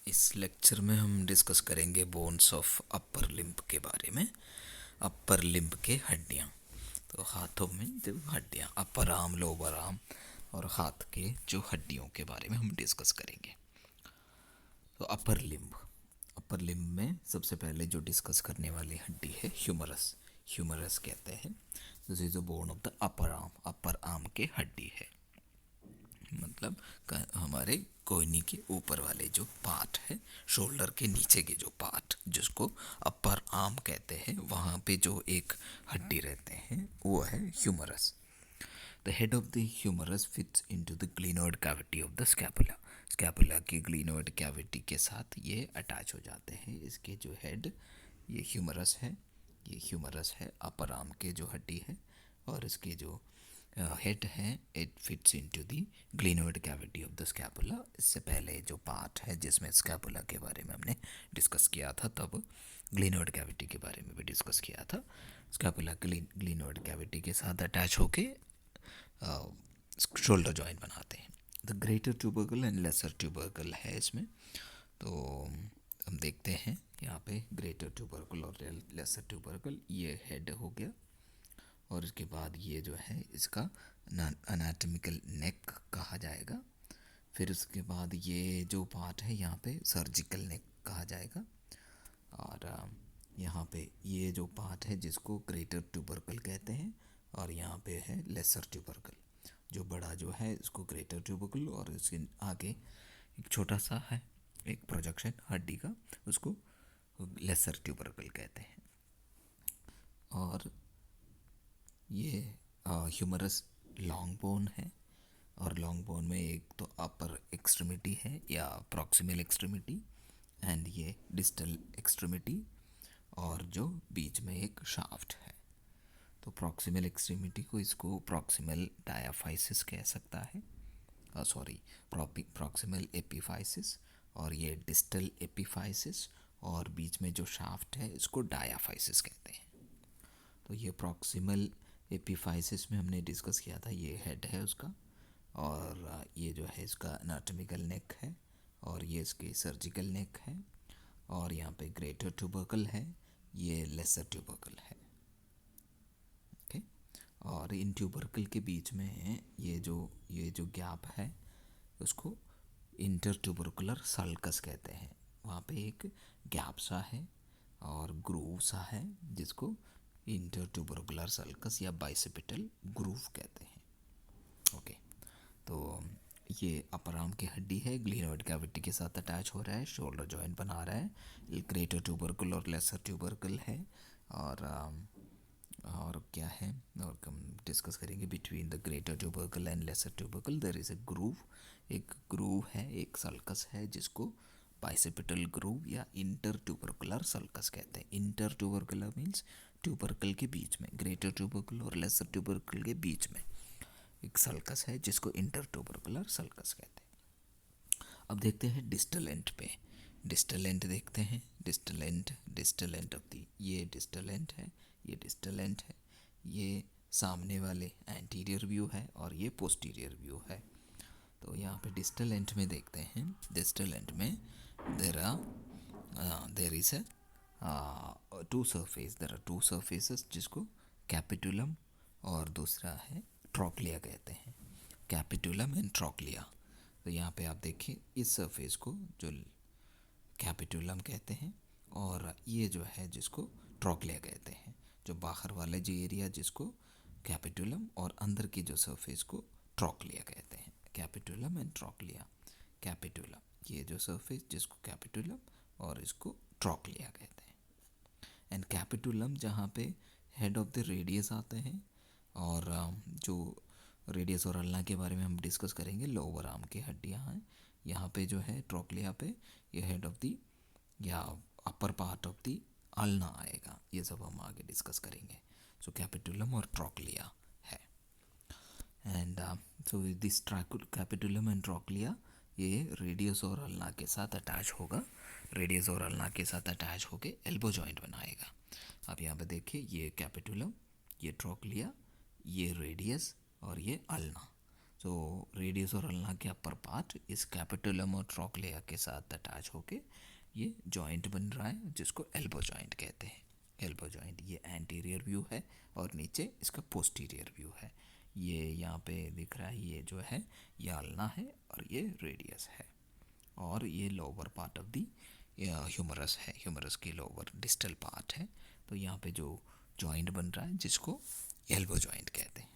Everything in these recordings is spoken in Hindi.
इस लेक्चर में हम डिस्कस करेंगे बोन्स ऑफ अपर लिम्ब के बारे में। अपर लिम्ब के हड्डियाँ, तो हाथों में जो हड्डियाँ, अपर आर्म, लोअर आर्म और हाथ के जो हड्डियों के बारे में हम डिस्कस करेंगे। तो अपर लिम्ब में सबसे पहले जो डिस्कस करने वाली हड्डी है ह्यूमरस। ह्यूमरस कहते हैं this is the bone of the upper arm के हड्डी है। मतलब हमारे कोहनी के ऊपर वाले जो पार्ट है, शोल्डर के नीचे के जो पार्ट जिसको अपर आर्म कहते हैं, वहाँ पे जो एक हड्डी रहते हैं वो है humerus. The head of the humerus fits into the glenoid cavity of the scapula. Scapula की ग्लिनोइड कैविटी के साथ ये अटैच हो जाते हैं। इसके जो हेड, ये ह्यूमरस है, ये ह्यूमरस है अपर आर्म के जो हड्डी है, और इसके जो हेड है it fits into the glenoid cavity of the scapula. इससे पहले जो पार्ट है जिसमें स्कैपुला के बारे में हमने डिस्कस किया था, तब ग्लिनोइड कैविटी के बारे में भी डिस्कस किया था। स्कैपुला ग्लिनोइड कैविटी के साथ अटैच होके शोल्डर जॉइंट बनाते हैं। The greater tubercle and lesser tubercle है इसमें। तो हम देखते हैं यहाँ पे ग्रेटर ट्यूबरकल और लेसर ट्यूबरकल, ये हेड हो गया, और इसके बाद ये जो है इसका अनाटमिकल नेक कहा जाएगा। फिर उसके बाद ये जो पार्ट है यहाँ पे सर्जिकल नेक कहा जाएगा, और यहाँ पे ये जो पार्ट है जिसको ग्रेटर ट्यूबरकल कहते हैं, और यहाँ पे है लेसर ट्यूबरकल। जो बड़ा जो है इसको ग्रेटर ट्यूबरकल, और इसके आगे एक छोटा सा है एक प्रोजेक्शन हड्डी का, उसको लेसर ट्यूबरकल कहते हैं। और ये ह्यूमरस लॉन्ग बोन है, और लॉन्ग बोन में एक तो अपर एक्सट्रीमिटी है या प्रॉक्सिमल एक्सट्रीमिटी, एंड ये डिस्टल एक्सट्रीमिटी, और जो बीच में एक शाफ्ट है। तो प्रॉक्सिमल एक्सट्रीमिटी को इसको प्रॉक्सिमल डायाफाइसिस कह सकता है, सॉरी प्रॉक्सिमल एपिफाइसिस, और ये डिस्टल एपिफाइसिस, और बीच में जो शाफ्ट है इसको डायाफाइसिस कहते हैं। तो ये प्रॉक्सिमल एपिफाइसिस में हमने डिस्कस किया था, ये हेड है उसका, और ये जो है इसका एनाटॉमिकल नेक है, और ये इसकी सर्जिकल नेक है, और यहाँ पे ग्रेटर ट्यूबरकल है, ये लेसर ट्यूबरकल है। ओके, और इन ट्यूबरकल के बीच में ये जो गैप है उसको इंटर ट्यूबरकुलर सल्कस कहते हैं। वहाँ पे एक गैप सा है और ग्रूव सा है जिसको इंटर ट्यूबरकुलर सल्कस या बाइसेपिटल ग्रूव कहते हैं। ओके, तो ये अपर आर्म की हड्डी है, ग्लिनोइड कैविटी के साथ अटैच हो रहा है, शोल्डर जॉइंट बना रहा है, ग्रेटर ट्यूबरकुल और लेसर ट्यूबरकुल है, और क्या है, और हम डिस्कस करेंगे between the greater tubercle and lesser tubercle there is a groove. एक ग्रूव है, एक सल्कस है जिसको बाइसेपिटल ग्रूव या इंटर ट्यूबरकुलर सल्कस कहते हैं। इंटर ट्यूबरकुलर मीन्स ट्यूबरकल के बीच में, ग्रेटर ट्यूबरकल और लेसर ट्यूबरकल के बीच में एक सल्कस है जिसको इंटर ट्यूबरकुलर सल्कस कहते हैं। अब देखते हैं डिस्टल एंड पे। डिस्टल एंड देखते हैं, डिस्टल एंड ऑफ दी, ये डिस्टल एंड है, ये डिस्टल एंड है, ये सामने वाले एंटीरियर व्यू है, और ये पोस्टीरियर व्यू है। तो यहाँ पे डिस्टल एंड में देखते हैं, डिस्टल एंड में there is a there are two surfaces जिसको कैपिटुलम और दूसरा है ट्रॉक्लिया कहते हैं। Capitulum and trochlea. तो यहाँ पे आप देखिए इस सरफेस को जो कैपिटुलम कहते हैं, और ये जो है जिसको ट्रॉक्लिया कहते हैं। जो बाहर वाला जो एरिया जिसको कैपिटुलम, और अंदर की जो सरफेस को ट्रॉक्लिया कहते हैं। Capitulum and trochlea. कैपिटुलम, ये जो सरफेस जिसको कैपिटुलम, और इसको ट्रॉक्लिया कहते हैं। एंड कैपिटुलम जहाँ पे हेड ऑफ द रेडियस आते हैं, और जो रेडियस और अल्ना के बारे में हम डिस्कस करेंगे, लोअर आर्म की हड्डियाँ हैं। यहाँ पे जो है ट्रॉक्लिया पे ये हेड ऑफ दी या upper part of the ulna आएगा, ये सब हम आगे डिस्कस करेंगे। सो कैपिटुलम और ट्रॉक्लिया है। And so this capitulum and trochlea ये रेडियस और अल्ना के साथ अटैच होगा, रेडियस और अल्ना के साथ अटैच होके एल्बो जॉइंट बनाएगा। अब यहाँ पे देखिए, ये कैपिटुलम, ये ट्रॉक्लिया, ये रेडियस और ये अल्ना। सो रेडियस और अल्ना के अपर पार्ट इस कैपिटुलम और ट्रोक्लिया के साथ अटैच होके ये जॉइंट बन रहा है जिसको एल्बो जॉइंट कहते हैं। एल्बो जॉइंट ये एंटीरियर व्यू है और नीचे इसका पोस्टीरियर व्यू है। ये यहाँ पे दिख रहा है, ये जो है ये अल्ना है और ये रेडियस है, और ये lower part of the humerus है, ह्यूमरस की लोअर डिस्टल पार्ट है। तो यहाँ पे जो जॉइंट बन रहा है जिसको एल्बो जॉइंट कहते हैं।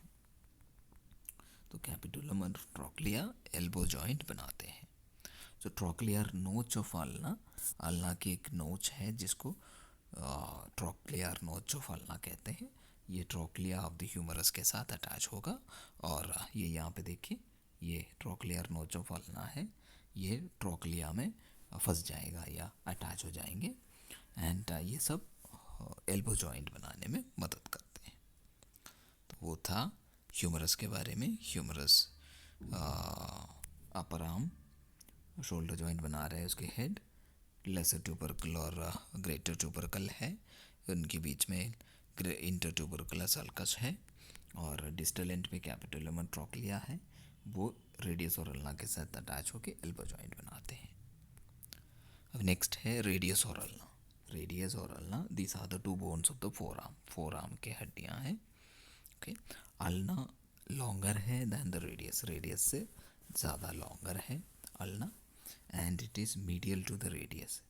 तो कैपिटुलम और ट्रोक्लिया एल्बो जॉइंट बनाते हैं। तो ट्रोक्लियर नोच ऑफ अल्ना, अल्ना की एक नोच है जिसको ट्रोक्लियर नोच ऑफ अल्ना कहते हैं। ये ट्रोक्लिया ऑफ द ह्यूमरस के साथ अटैच होगा, और ये यहाँ पे देखिए ये ट्रोक्लियर नोच ऑफ अल्ना है, ये ट्रोक्लिया में फंस जाएगा या अटैच हो जाएंगे, एंड ये सब एल्बो जॉइंट बनाने में मदद करते हैं। तो वो था ह्यूमरस के बारे में। Humerus upper arm shoulder joint बना रहे हैं, उसके हेड लेसर ट्यूबरकल और ग्रेटर ट्यूबरकल है, उनके बीच में इंटर ट्यूबरकुलर सल्कस है, और डिस्टल एंड पे कैपिटुलम और ट्रोक्लिया है, वो रेडियस और अल्ना के साथ अटैच होकर एल्बो जॉइंट बनाते हैं। अब नेक्स्ट है रेडियस और अल्ना। रेडियस और ulna this are the two bones of the forearm, forearm के हड्डियाँ हैं। ओके, अल्ना लॉन्गर है दैन द रेडियस, रेडियस से ज़्यादा लॉन्गर है ulna, and it is medial to the radius,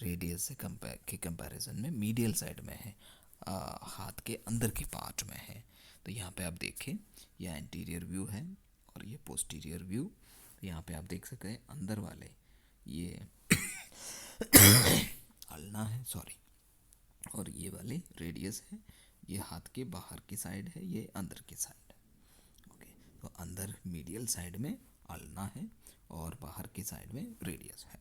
radius से कंपैरिजन में मीडियल साइड में है, हाथ के अंदर के पार्ट में है। तो यहाँ पे आप देखें ये एंटीरियर व्यू है और ये पोस्टीरियर व्यू। तो यहाँ पे आप देख सकते हैं अंदर वाले ये अल्ना है, सॉरी, और ये वाले रेडियस है, ये हाथ के बाहर की साइड है, ये अंदर की साइड है। ओके, तो अंदर मीडियल साइड में अल्ना है और बाहर की साइड में रेडियस है।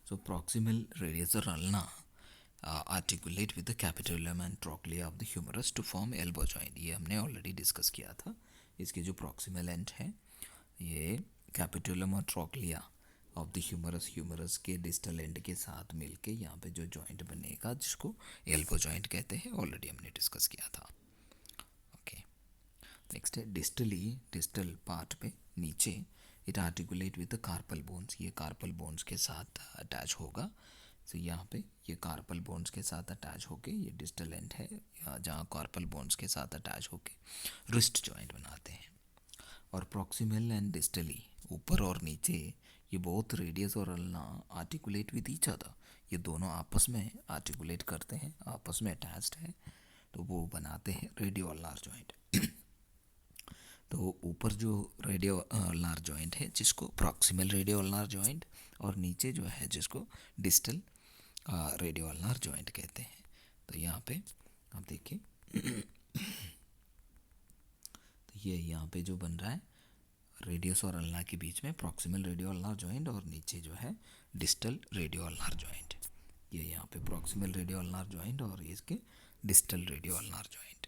सो प्रॉक्सिमल रेडियस और ulna articulate with the capitulum and trochlea of the humerus to form elbow joint, ये हमने ऑलरेडी डिस्कस किया था। इसके जो प्रॉक्सिमल एंड है ये कैपिटुलम और trochlea of the humerus, humerus के डिस्टल एंड के साथ मिलके यहाँ पे जो जॉइंट बनेगा जिसको एल्बो जॉइंट कहते हैं, ऑलरेडी हमने डिस्कस किया था। ओके, नेक्स्ट है डिस्टली, डिस्टल पार्ट पे नीचे it articulate with the carpal bones, ये कार्पल बोन्स के साथ अटैच होगा। तो यहाँ पे ये कार्पल बोन्स के साथ अटैच होके ये डिस्टल एंड है, जहाँ कार्पल बोन्स के साथ अटैच होके रिस्ट जॉइंट बनाते हैं। और प्रॉक्सिमल एंड डिस्टली ऊपर और नीचे ये बोथ रेडियस और ulna articulate with each other, ये दोनों आपस में आर्टिकुलेट करते हैं, आपस में अटैच्ड है, तो वो बनाते हैं रेडियो अल्नार जॉइंट। तो ऊपर जो रेडियो अल्नार जॉइंट है जिसको प्रॉक्सिमल रेडियो अल्नार जॉइंट, और नीचे जो है जिसको डिस्टल रेडियो अल्नार जॉइंट कहते हैं। तो यहाँ पे आप देखिए तो ये यहाँ पे जो बन रहा है रेडियस और अल्ना के बीच में प्रॉक्सिमल रेडियो अल्नार जॉइंट, और नीचे जो है डिस्टल रेडियो अल्नार जॉइंट, ये यहाँ पे प्रॉक्सिमल रेडियो अल्नार जॉइंट और इसके distal radio ulnar joint.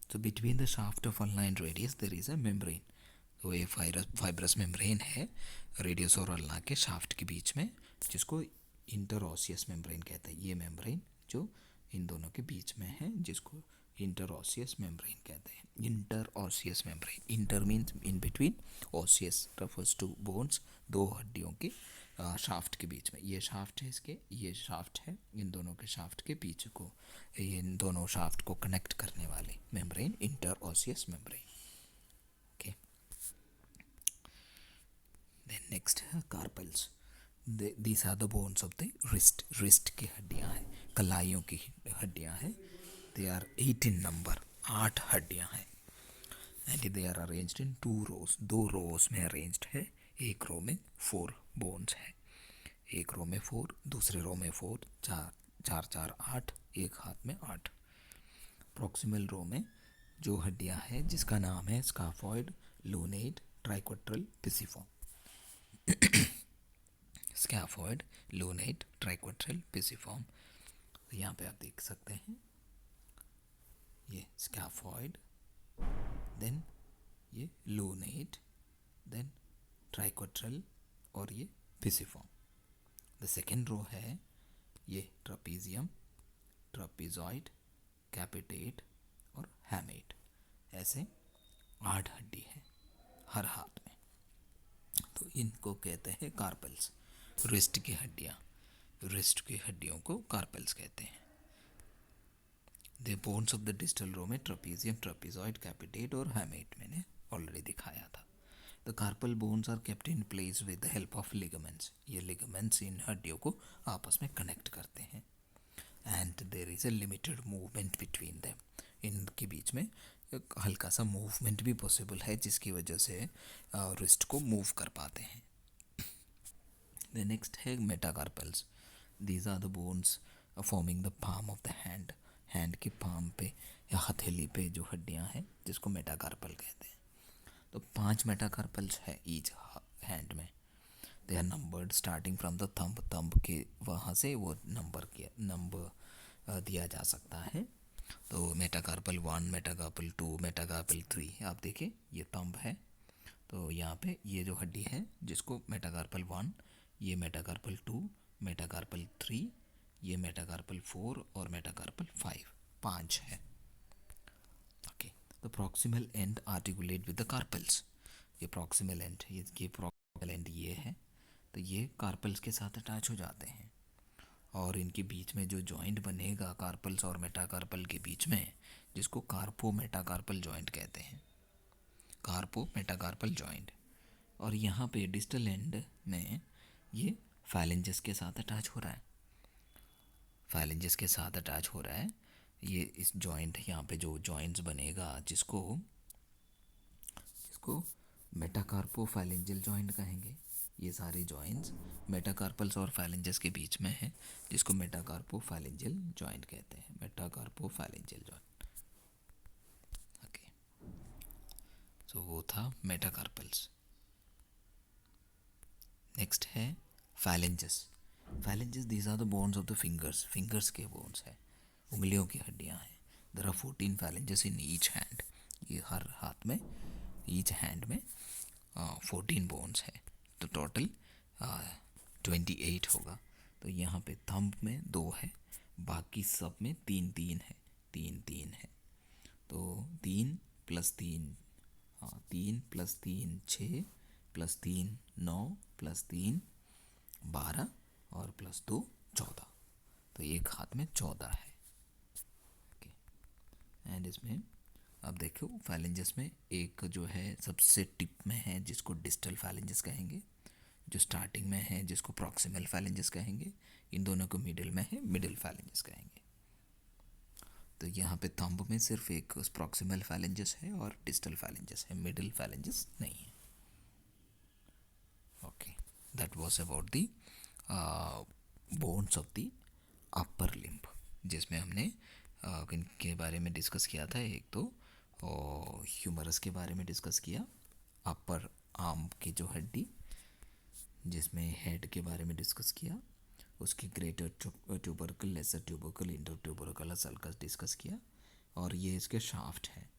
So between the shaft of ulna and radius there is a membrane, तो ये फाइब्रस मेम्ब्रेन है रेडियस और अल्ना के शाफ्ट के बीच में, जिसको इंटरऑसियस मेम्ब्रेन कहते हैं। ये मेम्ब्रेन जो इन दोनों के बीच में है जिसको इंटरऑसियस मेम्ब्रेन कहते हैं। Interosseous membrane, inter means in between, osseous refers to bones, दो हड्डियों के शाफ्ट के बीच में। ये शाफ्ट है इसके, ये शाफ्ट है, इन दोनों के शाफ्ट के बीच को, इन दोनों शाफ्ट को कनेक्ट करने वाले membrane interosseous membrane. Okay, then next है carpals, these are the bones of the wrist, wrist की हड्डियाँ हैं, कलाइयों की हड्डियाँ हैं। दे आर 18 नंबर, 8 हड्डियाँ हैं, and they are arranged in 2 rows, 2 rows में अरेंज्ड है। एक रो में 4 बोन्स है, एक रो में 4, दूसरे रो में 4, 4 4 4 8, एक हाथ में 8। प्रॉक्सिमल रो में जो हड्डियाँ हैं जिसका नाम है scaphoid, lunate, triquetral, pisiform. Scaphoid, lunate, triquetral, pisiform. तो यहाँ पे आप देख सकते हैं ये स्कैफॉइड, देन ये लूनेट, देन ट्राइक्वाड्रल, और ये पिसिफॉर्म। द सेकेंड रो है ये ट्रापीजियम, ट्रापीजॉइड, कैपिटेट और हैमेट। ऐसे 8 हड्डी है हर हाथ में, तो इनको कहते हैं कार्पल्स। रिस्ट की हड्डियाँ, रिस्ट की हड्डियों को कार्पल्स कहते हैं। The bones of the distal row में ट्रपीजियम, ट्रपीजॉइड, कैपिटेट और हैमेट मैंने ऑलरेडी दिखाया था। The carpal bones are kept in place with the help of ligaments. ये लिगामेंट्स इन हड्डियों को आपस में कनेक्ट करते हैं। And there is a limited movement between them. इनके बीच में एक हल्का सा मूवमेंट भी पॉसिबल है, जिसकी वजह से रिस्ट को मूव कर पाते हैं। द नेक्स्ट है metacarpals. These are the bones forming the palm of the hand. Hand के पाम पे या हथेली पे जो हड्डियाँ हैं, जिसको मेटाकार्पल कहते हैं। तो 5 मेटाकार्पल्स है ईच हैंड में। They are numbered starting from the thumb. Thumb के वहाँ से वो नंबर दिया जा सकता है। तो मेटाकार्पल 1, मेटाकार्पल 2, मेटाकार्पल 3, आप देखिए ये थंब है। तो यहाँ पे ये जो हड्डी है जिसको मेटाकार्पल 1, ये मेटाकार्पल 2, मेटाकार्पल 3, ये मेटाकार्पल 4 और मेटाकार्पल 5, 5 है। ओके, तो proximal end articulate with the carpals. ये प्रॉक्सिमल एंड, ये प्रॉक्सिमल एंड ये है, तो ये कार्पल्स के साथ अटैच हो जाते हैं। और इनके बीच में जो जॉइंट बनेगा कार्पल्स और मेटाकार्पल के बीच में, जिसको कार्पो मेटाकार्पल जॉइंट कहते हैं। कार्पो मेटाकार्पल जॉइंट। और यहाँ पे डिस्टल एंड में ये फैलेंजेस के साथ अटैच हो रहा है। फैलेंजेस के साथ अटैच हो रहा है ये इस जॉइंट। यहाँ पे जो जॉइंट्स बनेगा जिसको इसको मेटाकार्पो फैलेंजल जॉइंट कहेंगे। ये सारे जॉइंट्स मेटाकार्पल्स और फैलेंजेस के बीच में है, जिसको मेटाकार्पो फैलेंजल जॉइंट कहते हैं। मेटाकार्पो फैलेंजल जॉइंट। ओके, सो वो था मेटाकार्पल्स। नेक्स्ट है phalanges. Phalanges these are the bones of the fingers. Fingers के बोन्स है, उंगलियों की हड्डियाँ हैं। There are 14 phalanges in each hand. ये हर हाथ में, ईच हैंड में 14 बोन्स है, तो टोटल 28 होगा। तो यहाँ पे थंब में 2 है, बाकी सब में 3-3 है, 3-3 है। तो 3 + 3, हाँ 3 + 3 6 + 3 9 + 3 12 और +2 14। तो एक हाथ में 14 है। ओके, एंड इसमें अब देखो फैलेंजेस में एक जो है सबसे टिप में है जिसको डिस्टल फैलेंजेस कहेंगे, जो स्टार्टिंग में है जिसको प्रॉक्सिमल फैलेंजेस कहेंगे, इन दोनों को मिडिल में है मिडिल फैलेंजेस कहेंगे। तो यहाँ पे थंब में सिर्फ एक प्रॉक्सिमल फैलेंजेस है और डिस्टल फैलेंजेस है, मिडिल फैलेंजेस नहीं है। Okay, that was about the bones of the upper limb, जिसमें हमने इनके बारे में डिस्कस किया था। एक तो ह्यूमरस के बारे में डिस्कस किया, अपर आर्म की जो हड्डी, जिसमें हेड के बारे में डिस्कस किया, उसकी greater tubercle, lesser tubercle, inter tubercle, sulcus discuss किया। और ये इसके शाफ्ट है,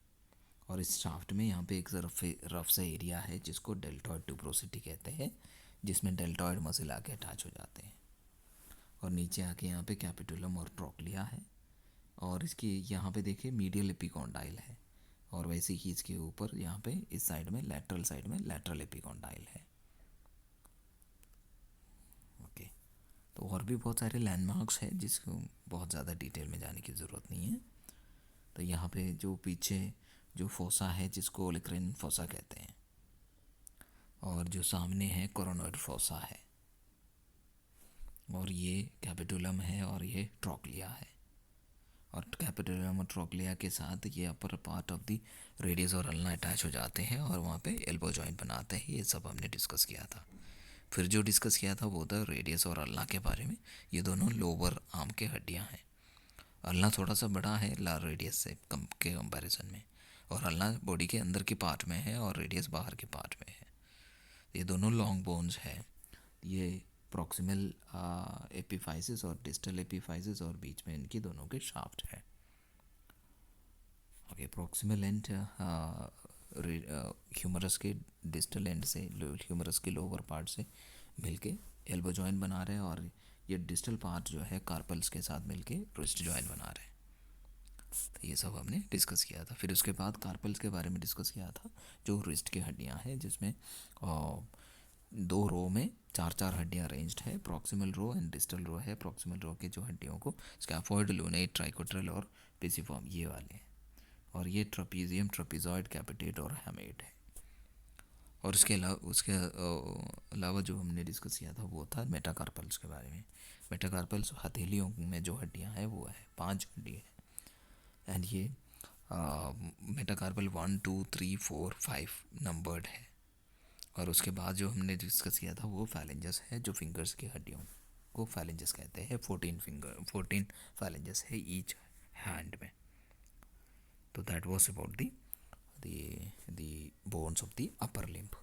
और इस शाफ्ट में यहाँ पे एक रफ सा एरिया है जिसको डेल्टॉइड ट्यूब्रोसिटी कहते हैं, जिसमें डेल्टॉइड मसल आके अटैच हो जाते हैं। और नीचे आके यहाँ पे कैपिटुलम और ट्रोक्लिया है, और इसकी यहाँ पे देखिए मीडियल एपिकॉन्डाइल है, और वैसे ही इसके ऊपर यहाँ पे इस साइड में लैटरल साइड में लैटरल एपिकॉन्डाइल है। ओके, तो और भी बहुत सारे लैंडमार्क्स हैं जिसको बहुत ज़्यादा डिटेल में जाने की ज़रूरत नहीं है। तो यहाँ पे जो पीछे जो फोसा है जिसको ओलिक्रेन फोसा कहते हैं, और जो सामने है कोरोनॉइड फोसा है, और ये कैपिटुलम है, और ये ट्रोक्लिया है। और कैपिटुलम और ट्रोक्लिया के साथ ये upper part of the radius और अल्ना अटैच हो जाते हैं, और वहाँ पे एल्बो जॉइंट बनाते हैं। ये सब हमने डिस्कस किया था। फिर जो डिस्कस किया था वो था रेडियस और अल्ना के बारे में। ये दोनों लोअर आर्म के हड्डियाँ हैं। अल्ना थोड़ा सा बड़ा है रेडियस से कम के कंपैरिजन में, और अल्ना बॉडी के अंदर के पार्ट में है और रेडियस बाहर के पार्ट में है। ये दोनों लॉन्ग बोन्स है। ये प्रॉक्सिमल एपिफाइसिस और डिस्टल एपिफाइसिस, और बीच में इनकी दोनों के शाफ्ट है। ओके, प्रॉक्सिमल एंड ह्यूमरस के डिस्टल एंड से, ह्यूमरस के लोअर पार्ट से मिलके एल्बो जॉइंट बना रहे हैं, और ये डिस्टल पार्ट जो है कार्पल्स के साथ मिलके रिस्ट जॉइंट बना रहे हैं। तो ये सब हमने डिस्कस किया था। फिर उसके बाद कार्पल्स के बारे में डिस्कस किया था, जो रिस्ट की हड्डियाँ हैं, जिसमें दो रो में चार चार हड्डियाँ अरेंज्ड है, proximal row and distal row है। प्रॉक्सिमल रो के जो हड्डियों को स्कैफोल्ड, लूनेट, ट्राइकोट्रल और पिसिफॉर्म, ये वाले हैं। और ये ट्रपीजियम, ट्रपीजॉइड, कैपिटेट और हैमेट है। और उसके अलावा जो हमने डिस्कस किया था वो था मेटाकार्पल्स के बारे में। मेटाकार्पल्स हथेलियों में जो हड्डियाँ हैं वो है 5 हड्डी है। एंड ये मेटाकार्पल 1 2 3 4 5 नंबर्ड है। और उसके बाद जो हमने डिस्कस किया था वो फैलेंजस है, जो फिंगर्स की हड्डियों को फैलेंजस कहते हैं। 14 फैलेंजस है ईच हैंड में। तो that was about the bones of the upper limb.